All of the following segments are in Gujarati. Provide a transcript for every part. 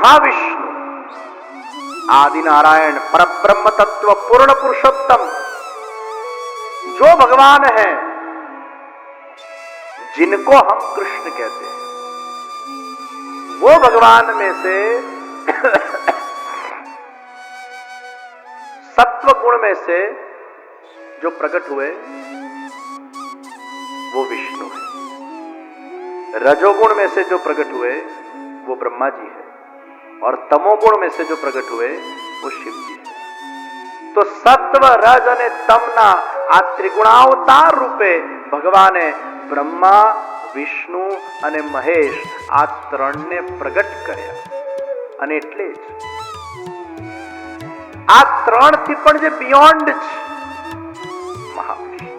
महाविष्णु, आदि नारायण, परब्रह्म तत्व, पूर्ण पुरुषोत्तम, जो भगवान है जिनको हम कृष्ण कहते हैं, वो भगवान में से सत्व गुण में से जो प्रकट हुए वो विष्णु है, रजोगुण में से जो प्रकट हुए वो ब्रह्मा जी है, और तमोगुण में से जो प्रकट हुए वो शिव जी है। तो सत्व रज અને તમના આ ત્રિગુણાવતાર રૂપે ભગવાને બ્રહ્મા, વિષ્ણુ અને મહેશ આ ત્રણને પ્રગટ કર્યા, અને એટલે જ આ ત્રણથી પણ જે બિયોન્ડ છે મહાવિષ્ણુ,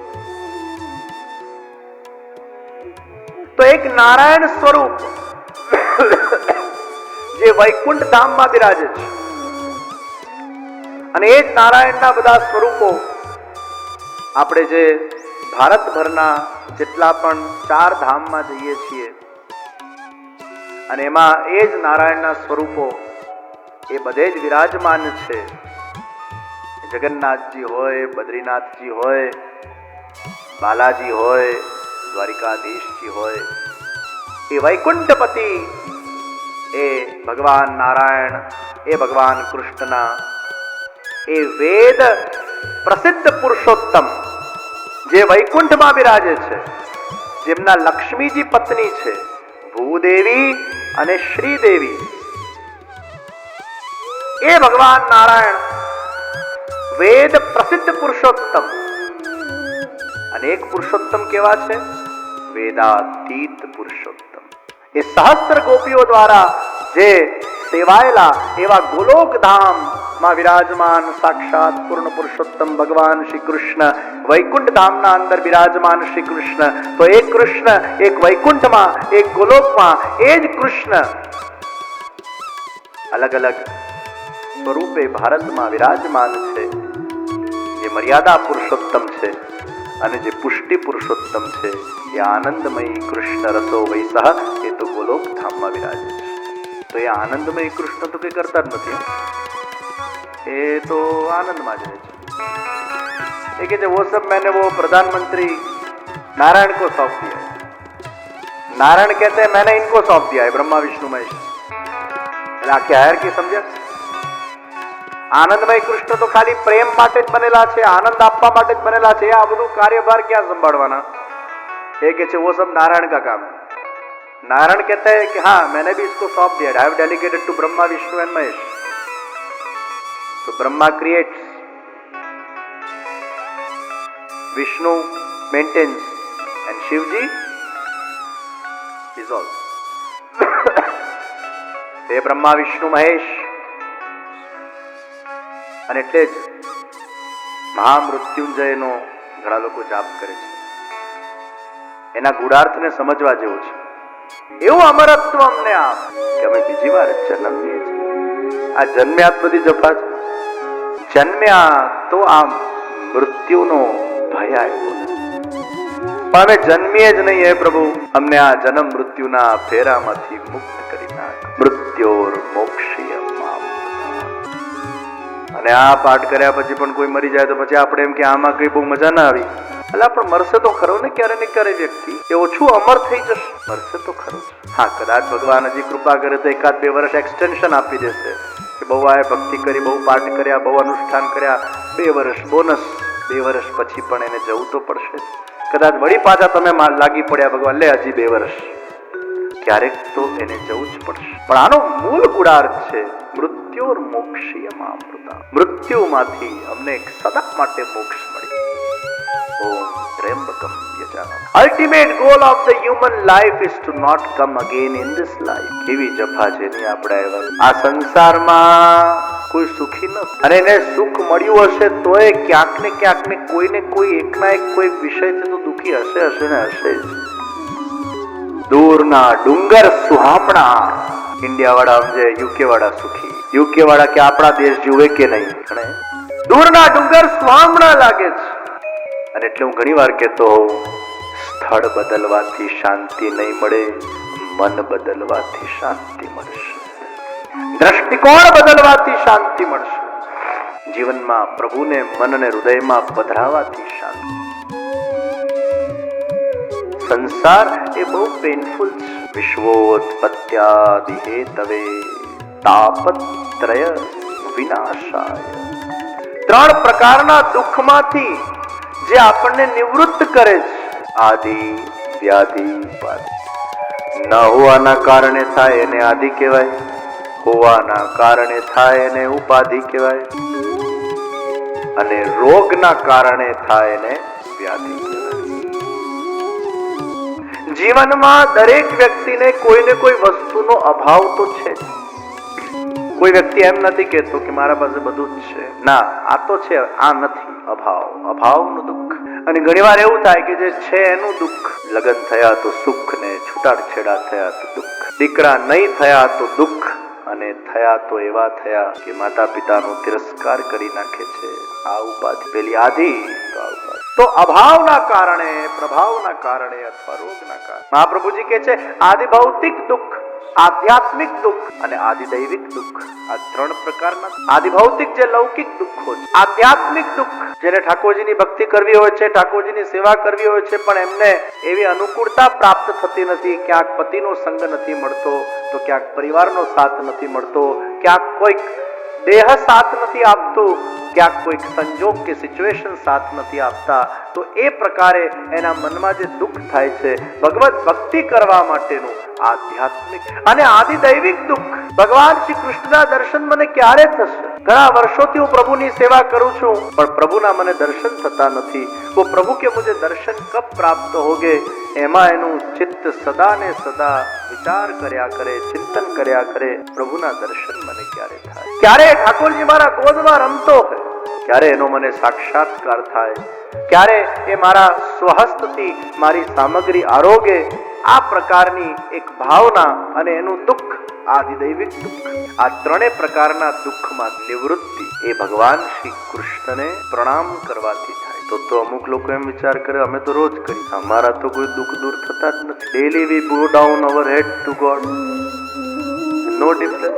તો એક નારાયણ સ્વરૂપ જે વૈકુંઠ ધામમાં બિરાજે છે, અને એ જ નારાયણના બધા સ્વરૂપો આપણે જે ભારતભરના જેટલા પણ 4 ધામમાં જઈએ છીએ, અને એમાં એ જ નારાયણના સ્વરૂપો એ બધે જ વિરાજમાન છે. જગન્નાથજી હોય, બદ્રીનાથજી હોય, બાલાજી હોય, દ્વારિકાધીશજી હોય, એ વૈકુંઠપતિ એ ભગવાન નારાયણ, એ ભગવાન કૃષ્ણના એ વેદ પ્રસિદ્ધ પુરુષોત્તમ જે વૈકુંઠમાં બિરાજે છે, જેમના લક્ષ્મીજી પત્ની છે ભૂદેવી અને શ્રીદેવી, એ ભગવાન નારાયણ વેદ પ્રસિદ્ધ પુરુષોત્તમ. અને એક પુરુષોત્તમ કેવા છે? વેદાતીત પુરુષોત્તમ. એ સહસ્ત્ર ગોપીઓ દ્વારા જે સેવાયેલા એવા ગોલોક ધામમાં વિરાજમાન સાક્ષાત પૂર્ણ પુરુષોત્તમ ભગવાન શ્રી કૃષ્ણ, વૈકુંઠ ધામના અંદર બિરાજમાન શ્રી કૃષ્ણ. તો એક કૃષ્ણ એક વૈકુંઠમાં, એક ગોલોકમાં, એ જ કૃષ્ણ અલગ અલગ સ્વરૂપે ભારતમાં વિરાજમાન છે. જે મર્યાદા પુરુષોત્તમ છે અને જે પુષ્ટિ પુરુષોત્તમ છે, એ આનંદમયી કૃષ્ણ રસો વૈસહ, એ તો ગોલોક ધામમાં વિરાજે છે. તો એ આનંદમય કૃષ્ણ તો કઈ કરતા જ નથી, એ તો આનંદમાં જ રહે છે. એ કે वो सब मैंने वो प्रधानमंत्री नारायण को सौंप दिया है. नारायण कहते हैं मैंने इनको सौंप दिया है, ब्रह्मा विष्णु महेश. એટલે આખી હાયરકી સમજ્યા? આનંદમય કૃષ્ણ તો ખાલી પ્રેમ માટે જ બનેલા છે, આનંદ આપવા માટે જ બનેલા છે. આ બધું કાર્યભાર ક્યાં સંભાળવાના? એ કે છે वो सब नारायण का काम है. नारायण कहता है कि हाँ मैंने भी इसको सौंप दिया, I have delegated to Brahma Vishnu and Mahesh. तो Brahma creates, Vishnu maintains and Shivji dissolves. એ બ્રહ્મા વિષ્ણુ મહેશ. અને એટલે જ મહામૃત્યુંજયનો ઘણા લોકો જાપ કરે છે. એના ગુણાર્થને સમજવા જેવું છે. એવું અમરત્વ અમને આપ કે અમે બીજી વાર જન્મીએ છીએ. આ જન્મ્યા બધી જફા છે. જન્મ્યા તો આ મૃત્યુનો ભય આવ્યો, પણ અમે જન્મીએ જ નહીં. હે પ્રભુ, અમને આ જન્મ મૃત્યુના ફેરામાંથી મુક્ત કરી નાખ. મૃત્યોર મોક્ષીય મામ. અને આ પાઠ કર્યા પછી પણ કોઈ મરી જાય તો પછી આપણે એમ કે આમાં કઈ બહુ મજા ના આવી. અલા પણ મરશે તો ખરો ને ક્યારે ને ક્યારે વ્યક્તિ. એ ઓછું અમર થઈ જશે, મરશે તો ખરો. હા, કદાચ ભગવાન હજી કૃપા કરે તો 1-2 વર્ષ એક્સટેન્શન આપી દેશે કે બહુ આ ભક્તિ કરી, બહુ પાઠ કર્યા, બહુ અનુષ્ઠાન કર્યા, 2 વર્ષ બોનસ. 2 વર્ષ પછી પણ એને જવું તો પડશે. કદાચ વળી પાછા તમે લાગી પડ્યા ભગવાન, લે હજી 2 વર્ષ, ક્યારેક તો એને જવું જ પડશે. પણ આનો મૂળ ગુણાર્થ છે મૃત્યોર મોક્ષીય મામૃતા. મૃત્યુમાંથી અમને સદા માટે મોક્ષ મળે. ઓમ ત્ર્યંબકમ યજામહ. Ultimate goal of the human life is to not come again in this life. એવી જફા છે નહીં આપણે આ સંસારમાં કોઈ સુખી નથી. અને એને સુખ મળ્યું હશે તોય ક્યાંક ને ક્યાંક ને કોઈને કોઈ એકના એક કોઈ વિષયથી તો દુઃખી હશે ને હશે જ. દૂરના ડુંગર સુહામણા. ઇન્ડિયા વાળા સમજે, યુકે વાળા સુખી. યુકે વાળા કે આપણા દેશ જીવે કે નહીં. દૂરના ડુંગર સુહામણા લાગે છે. અને એટલે હું ઘણી વાર કહેતો હોઉં, સ્થળ બદલવાથી શાંતિ નહીં મળે, મન બદલવાથી શાંતિ મળશે. દ્રષ્ટિકોણ બદલવાથી શાંતિ મળશે. જીવનમાં પ્રભુને મન અને હૃદયમાં પધરાવાથી શાંતિ. સંસાર એ બહુ પેનફુલ છે. વિશ્વોત્પત્યાદિ હેતવે તાપત્રય વિનાશાય. 3 પ્રકારના દુઃખમાંથી જે આપણને નિવૃત્ત કરે છે, આદિ વ્યાધિ ઉપાધિ. ન હોવાના કારણે થાય એને આદિ કહેવાય, હોવાના કારણે થાય એને ઉપાધિ કહેવાય, અને રોગના કારણે થાય એને વ્યાધિ કહેવાય. જીવનમાં દરેક વ્યક્તિને કોઈને કોઈ વસ્તુનો અભાવ તો છે. કોઈ વ્યક્તિ એમ નથી કહેતો કે મારા પાસે બધું જ છે. ના, આ તો છે, આ નથી. અભાવનું દુઃખ. અને ઘણીવાર એવું થાય કે જે છે એનું દુઃખ. લગ્ન થયા તો સુખ ને છૂટાછેડા થયા તો દુઃખ. દીકરા નહીં થયા તો દુઃખ, અને થયા તો એવા થયા કે માતા પિતાનો તિરસ્કાર કરી નાખે છે. આ ઉપાધિ. પેલી આધિ તો આ ઉપાધિ. તો અભાવના કારણે, પ્રભાવના કારણે અથવા રોગના કારણે મહાપ્રભુજી કહે છે આદિ ભૌતિક દુઃખ, આધ્યાત્મિક દુઃખ અને આદિદૈવિક દુઃખ. આ 3 પ્રકારના. આદિ ભૌતિક જે લૌકિક દુઃખો છે, આધ્યાત્મિક દુઃખ જેને ઠાકોરજીની ભક્તિ કરવી હોય છે, ઠાકોરજીની સેવા કરવી હોય છે, પણ એમને એવી અનુકૂળતા પ્રાપ્ત થતી નથી. ક્યાંક પતિનો સંગ નથી મળતો, તો ક્યાંક પરિવારનો સાથ નથી મળતો, ક્યાંક કોઈક દેહ સાથ નથી આપતું, ક્યાંક કોઈક સંજોગ કે સિચ્યુએશન સાથ નથી આપતા. તો એ પ્રકારે એના મનમાં જે દુઃખ થાય છે, ભગવત ભક્તિ કરવા માટેનું આધ્યાત્મિક અને આદિદૈવિક દુઃખ. ભગવાન શ્રી કૃષ્ણના દર્શન મને ક્યારે થશે? ઘણા વર્ષોથી હું પ્રભુની સેવા કરું છું, પણ પ્રભુના મને દર્શન થતા નથી. वो प्रभु के मुझे दर्शन कब प्राप्त होगे? એમાં એનું ચિત્ત સદા ને સદા વિચાર કર્યા કરે, ચિંતન કર્યા કરે, પ્રભુના દર્શન મને ક્યારે થાય? ક્યારે ઠાકોરજી મારા ગોદમાં રમતો હોય, ક્યારે એનો મને સાક્ષાત્કાર થાય, ક્યારે એ મારા સ્વહસ્તથી મારી સામગ્રી આરોગે. આ પ્રકારની એક ભાવના અને એનું દુઃખ, આદિદૈવિક દુઃખ. આ 3 પ્રકારના દુઃખમાં નિવૃત્તિ એ ભગવાન શ્રી કૃષ્ણને પ્રણામ કરવાથી થાય. તો અમુક લોકો એમ વિચાર કરે અમે તો રોજ કરી, અમારા તો કોઈ દુઃખ દૂર થતા જ નથી. Daily we go down our head to God, no difference.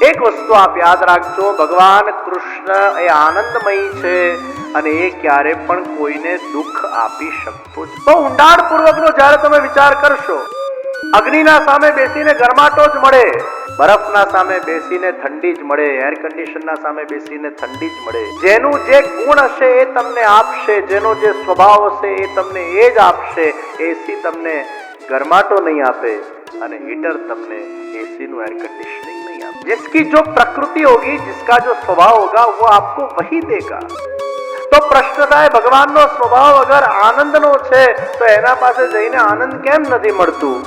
એક વસ્તુ આપ યાદ રાખજો, ભગવાન કૃષ્ણ એ આનંદમયી છે અને એ ક્યારે પણ કોઈને દુઃખ આપી શકતો જ. તો ઊંડાણપૂર્વકનો જ્યારે તમે વિચાર કરશો, અગ્નિના સામે બેસીને ગરમાટો જ મળે, બરફના સામે બેસીને ઠંડી જ મળે, એર કન્ડિશનના સામે બેસીને ઠંડી જ મળે. જેનું જે ગુણ હશે એ તમને આપશે, જેનો જે સ્વભાવ હશે એ તમને એ જ આપશે. એસી તમને ગરમાટો નહીં આપે અને હીટર તમને એસીનું એર કન્ડિશનિંગ નહીં આપે. जिसकी जो प्रकृति होगी, जिसका जो स्वभाव होगा, वो आपको वही देगा. તો પ્રશ્ન થાય, ભગવાનનો સ્વભાવ અગર આનંદનો છે તો એના પાસે જઈને આનંદ કેમ નથી મળતું?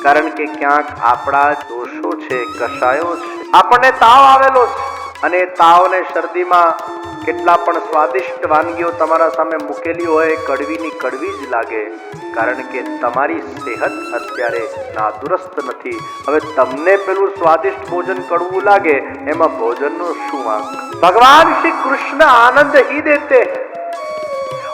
કારણ કે ક્યાંક આપણા દોષો છે, કષાયો છે. આપણને તાવ આવેલો છે અને એ તાવને શરદીમાં કેટલા પણ સ્વાદિષ્ટ વાનગીઓ તમારા સામે મૂકેલી હોય, કડવીની કડવી જ લાગે. કારણ કે તમારી સેહત અત્યારે નાદુરસ્ત નથી. હવે તમને પેલું સ્વાદિષ્ટ ભોજન કડવું લાગે, એમાં ભોજનનો શું વાંક? भगवान श्री कृष्ण आनंद ही देते हैं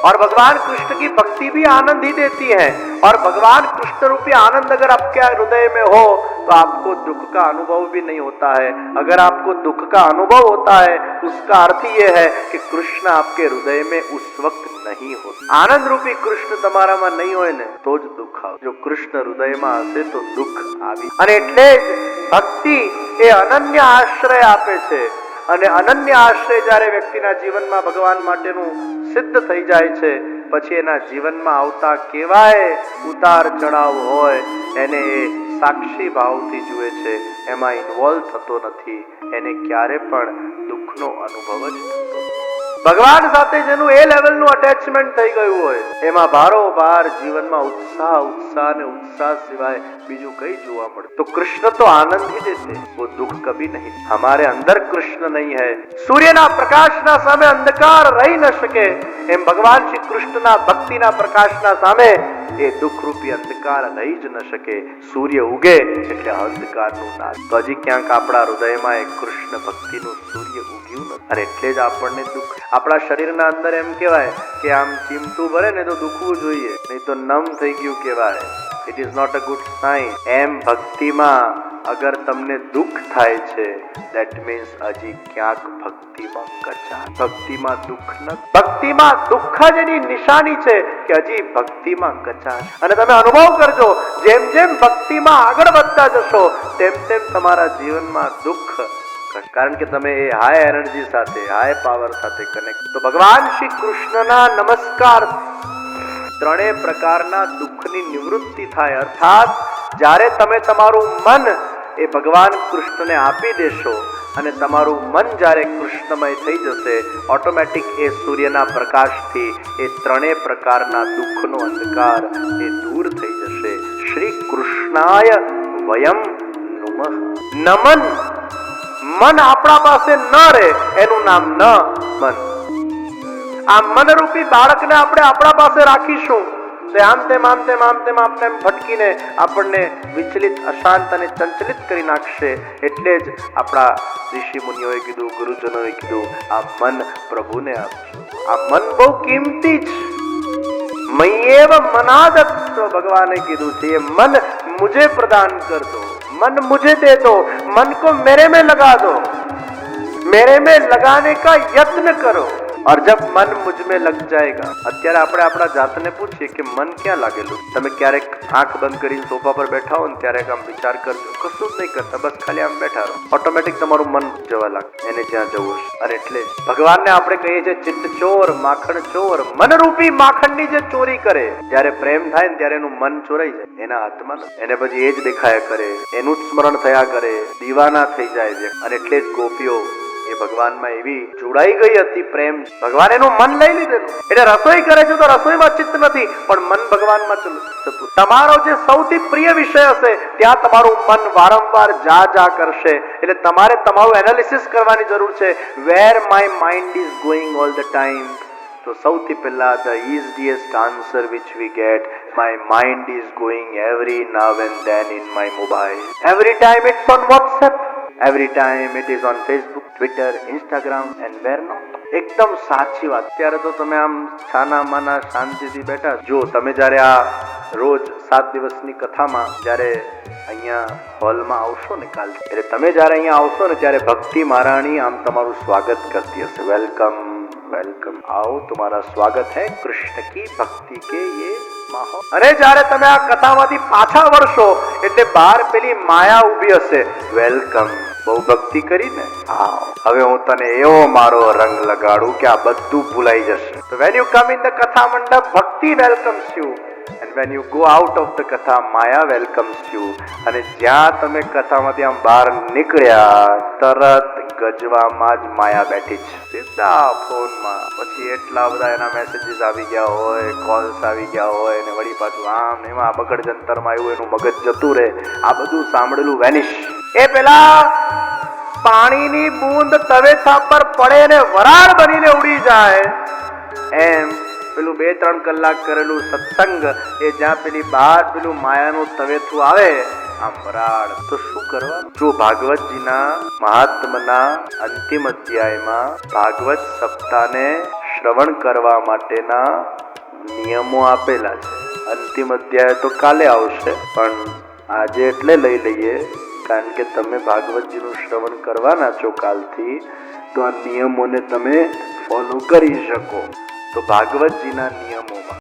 और भगवान कृष्ण की भक्ति भी आनंद ही देती है. और भगवान कृष्ण रूपी आनंद अगर आपके हृदय में हो तो आपको दुख का अनुभव भी नहीं होता है. अगर आपको दुख का अनुभव होता है, उसका अर्थ ये है कि कृष्ण आपके हृदय में उस वक्त नहीं होता. आनंद रूपी कृष्ण તમારામાં નહીં હોય ને તો જ દુઃખ આવે. જો કૃષ્ણ હૃદયમાં હશે તો દુઃખ આવી. અને એટલે જ ભક્તિ એ અનન્ય આશ્રય આપે છે. અને અનન્ય આશ્રય જ્યારે વ્યક્તિના જીવનમાં ભગવાન માટેનું સિદ્ધ થઈ જાય છે, પછી એના જીવનમાં આવતા કેવાય ઉતાર ચઢાવ હોય એને એ સાક્ષી ભાવથી જુએ છે, એમાં ઇન્વોલ્વ થતો નથી. એને ક્યારે પણ દુઃખનો અનુભવ જ થતો. ભગવાન સાથે જેનું એ લેવલનું અટેચમેન્ટ થઈ ગયું હોય, એમાં બારોબાર જીવનમાં उत्साह ने उत्साह सिवाय बीजू कई जोवा મળે. तो कृष्ण तो आनंद ही देते, वो दुख कभी नहीं. हमारे अंदर कृष्ण नहीं है. सूर्यना प्रकाशना सामे अंधकार રહી ન શકે, એમ ભગવાન શ્રી કૃષ્ણના ભક્તિના પ્રકાશના સામે એ દુઃખ રૂપી અંધકાર રહી જ ન શકે. સૂર્ય ઉગે એટલે અંધકારનું નાશ. તો હજી ક્યાંક આપણા હૃદયમાં એક કૃષ્ણ ભક્તિનું સૂર્ય ઉગ્યું નથી, અને એટલે જ આપણને દુઃખ. આપણા શરીરના અંદર એમ કહેવાય કે આમ ચીમટું ભરે ને તો દુખવું જોઈએ, નહીં તો નમ થઈ ગયું કહેવાય. It is not a good sign. એમ ભક્તિમાં અગર તમને દુઃખ થાય છે ધેટ મીન્સ હજી ક્યાંક ભક્તિમાં કચાશ, ભક્તિમાં દુઃખ ન, ભક્તિમાં દુઃખ જ એની નિશાની છે કે હજી ભક્તિમાં કચાશ. અને તમે અનુભવ કરજો, જેમ જેમ ભક્તિમાં આગળ વધતા જશો તેમ તેમ તમારા જીવનમાં દુઃખ, કારણ કે તમે એ હાઈ એનર્જી સાથે, હાઈ પાવર સાથે કનેક્ટ. તો ભગવાન શ્રી કૃષ્ણના નમસ્કાર ત્રણેય પ્રકારના દુઃખની નિવૃત્તિ થાય. અર્થાત જ્યારે તમે તમારું મન એ ભગવાન કૃષ્ણને આપી દેશો અને તમારું મન જ્યારે કૃષ્ણમય થઈ જશે, ઓટોમેટિક એ સૂર્યના પ્રકાશથી એ ત્રણેય પ્રકારના દુઃખનો અંધકાર એ દૂર થઈ જશે. શ્રી કૃષ્ણાય વયમ નુમઃ. નમન, મન આપણા પાસે ન રહે એનું નામ ન મન. આ મનરૂપી બાળકને આપણે આપણા પાસે રાખીશું તો આમ તેમ ભટકીને આપણને વિચલિત, અશાંત અને ચંચલિત કરી નાખશે. એટલે જ આપણા ઋષિ મુનિઓએ કીધું, ગુરુજનોએ કીધું, આ મન પ્રભુને આપજો. આ મન બહુ કિંમતી છે. મય્યેવ મનાદત્, ભગવાને કીધું છે ये मन मुझे प्रदान कर दो, मन मुझे दे दो, मन को मेरे में लगा दो, मेरे में लगाने का यत्न करो. और जब मन मुझ में लग जाएगा. અત્યારે આપણે આપણા જાતને પૂછીએ કે મન ક્યાં લાગેલું. તમે ક્યારેક આંખ બંધ કરીને સોફા પર બેઠા હો ને ત્યારે આમ વિચાર કરજો, કશું જ નહીં કરતા, બસ ખાલી આમ બેઠા રહો, ઓટોમેટિક તમારું મન જવા લાગે એને જ્યાં જવું છે. અને એટલે ભગવાનને આપણે કહીએ છીએ ચિત્ત ચોર, માખણ ચોર. મનરૂપી માખણની જે ચોરી કરે, જ્યારે પ્રેમ થાય ને ત્યારે એનું મન ચોરાઈ જાય એના હાથમાં, એને પછી એ જ દેખાયા કરે, એનું જ સ્મરણ થયા કરે, દીવાના થઈ જાય. અને એટલે જ ગોપીઓ એ ભગવાનમાં એવી જોડાઈ ગઈ હતી પ્રેમ, ભગવાન એનું મન લઈ લીધેલું. એટલે રસોઈ કરે છે તો રસોઈમાં ચિત્ત નથી, પણ મન ભગવાનમાં જતું. તમારો જે સૌથી પ્રિય વિષય હશે ત્યાં તમારું મન વારંવાર જા કરશે. એટલે તમારે તમારું એનાલિસિસ કરવાની જરૂર છે. Where my mind is going all the time. તો સૌથી પહેલા the easiest answer which we get, my mind is going every now and then in my mobile. Every time it's on WhatsApp, every time it is on Facebook, Twitter, Instagram and where not. એકદમ સાચી વાત. ત્યારે તો તમે આમ છાના માના શાંતિથી બેઠા. જો તમે જ્યારે આ રોજ 7 દિવસની કથામાં જ્યારે અહીંયા હોલમાં આવશો ને કાલ, એટલે તમે જ્યારે અહીંયા આવશો ને ત્યારે ભક્તિ મહારાણી આમ તમારું સ્વાગત કરતી હશે. વેલકમ વેલકમ, आओ तुम्हारा स्वागत है कृष्ण की भक्ति के ये माहौल. અને જ્યારે તમે આ કથામાંથી પાછા વળશો એટલે બહાર પેલી માયા ઊભી હશે. વેલકમ, બહુ ભક્તિ કરીને હવે હું તને એવો મારો રંગ લગાડું કે આ બધું ભૂલાઈ જશે. So when you come in the katha mandap, bhakti welcomes you, and when you go out of the katha, maya welcomes you. અને જ્યાં તમે કથામાંથી આમ બહાર નીકળ્યા તરત ગજવામાં જ માયા બેઠી છે, સીધા ફોનમાં. પછી એટલા બધા એના મેસેજીસ આવી ગયા હોય, કોલ્સ આવી ગયા હોય, ને વળી પાછું આમ એમાં બગડ જંતરમાં આવ્યું, એનું મગજ જતું રહે. આ બધું સાંભળેલું વેનિશ. એ પેલા પાણીની બૂંદ તવેથા પર પડે ને વરાળ બનીને ઉડી જાય એમ પેલું 2-3 કલાક કરેલું સત્સંગ એ જ્યાં પેલી બહાર પેલું માયાનું તવેથું આવે આમ વરાળ. તો શું કરવાનું? જો ભાગવતજીના મહાત્મના અંતિમ અધ્યાયમાં ભાગવત સપ્તાહને શ્રવણ કરવા માટેના નિયમો આપેલા છે. અંતિમ અધ્યાય તો કાલે આવશે, પણ આજે એટલે લઈ લઈએ કારણ કે તમે ભાગવતજીનું શ્રવણ કરવાના છો કાલથી, તો આ નિયમોને તમે ફોલો કરી શકો. તો ભાગવતજીના